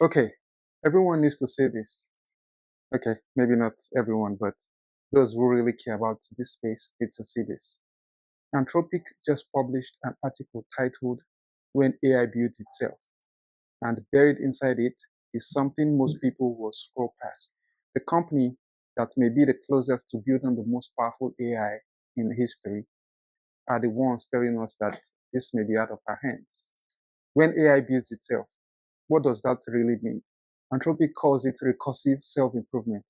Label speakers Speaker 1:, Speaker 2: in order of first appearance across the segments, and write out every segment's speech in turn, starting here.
Speaker 1: Okay, everyone needs to say this. Okay, maybe not everyone, but those who really care about this space need to see this. Anthropic just published an article titled When AI Builds Itself, and buried inside it is something most people will scroll past. The company that may be the closest to building the most powerful AI in history are the ones telling us that this may be out of our hands. When AI builds itself, what does that really mean? Anthropic calls it recursive self-improvement,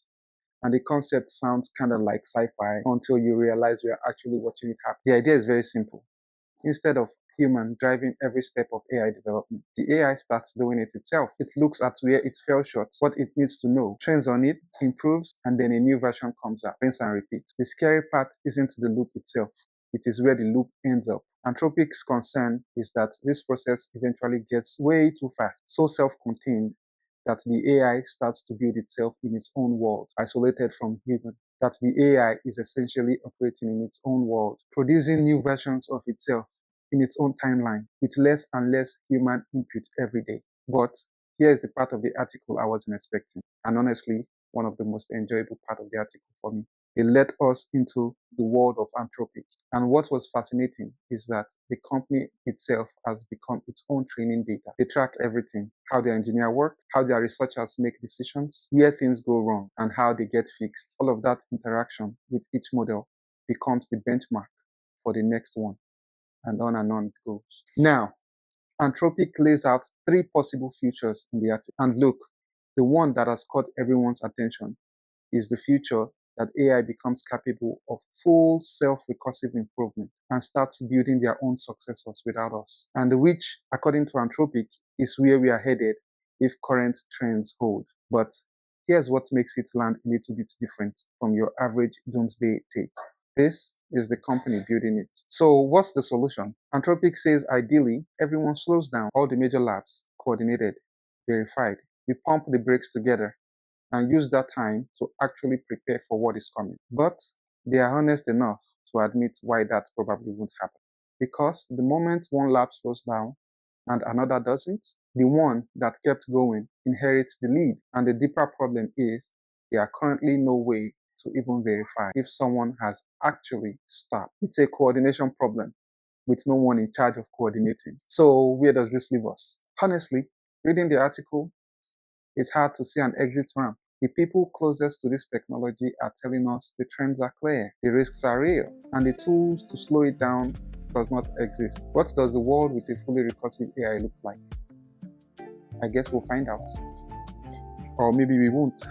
Speaker 1: and the concept sounds kind of like sci-fi until you realize we are actually watching it happen. The idea is very simple. Instead of human driving every step of AI development, the AI starts doing it itself. It looks at where it fell short, what it needs to know, trains on it, improves, and then a new version comes out. Rinse and repeat. The scary part isn't the loop itself. It is where the loop ends up. Anthropic's concern is that this process eventually gets way too fast, so self-contained that the AI starts to build itself in its own world, isolated from human. That the AI is essentially operating in its own world, producing new versions of itself in its own timeline, with less and less human input every day. But here's the part of the article I wasn't expecting, and honestly, one of the most enjoyable part of the article for me. It led us into the world of Anthropic. And what was fascinating is that the company itself has become its own training data. They track everything, how their engineers work, how their researchers make decisions, where things go wrong, and how they get fixed. All of that interaction with each model becomes the benchmark for the next one, and on it goes. Now, Anthropic lays out three possible futures in the article. And look, the one that has caught everyone's attention is the future that AI becomes capable of full self-recursive improvement and starts building their own successors without us. And which, according to Anthropic, is where we are headed if current trends hold. But here's what makes it land a little bit different from your average doomsday take. This is the company building it. So what's the solution? Anthropic says ideally, everyone slows down, all the major labs, coordinated, verified. We pump the brakes together and use that time to actually prepare for what is coming. But they are honest enough to admit why that probably won't happen. Because the moment one lab slows down and another doesn't, the one that kept going inherits the lead. And the deeper problem is there are currently no way to even verify if someone has actually stopped. It's a coordination problem with no one in charge of coordinating. So where does this leave us? Honestly, reading the article, it's hard to see an exit ramp. The people closest to this technology are telling us the trends are clear, the risks are real, and the tools to slow it down does not exist. What does the world with a fully recursive AI look like? I guess we'll find out. Or maybe we won't.